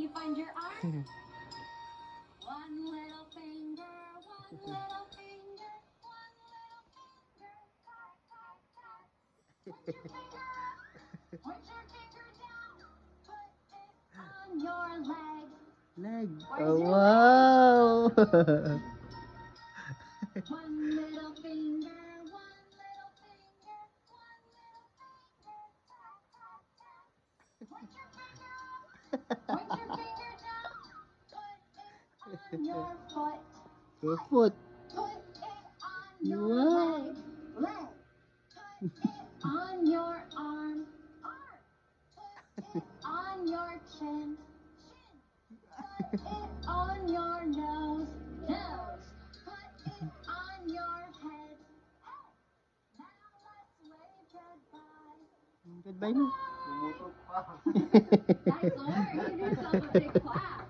you find your arm? One little finger, one little finger, one little finger, cut, cut, cut. Point your finger up, point your finger down, put it on your leg. Leg. Where's Oh, your wow. One little finger, one little finger, one little finger, tap, tap, tap. Point your finger up, point your finger down, put it on your foot. Your foot. Put it on your Wow. leg, leg. Put it on your arm, arm. Put it on your chin, chin. Put it on your nose, nose. Put it on your head, head. Now let's wave goodbye. Goodbye na. Nice work. Give yourself a big clap.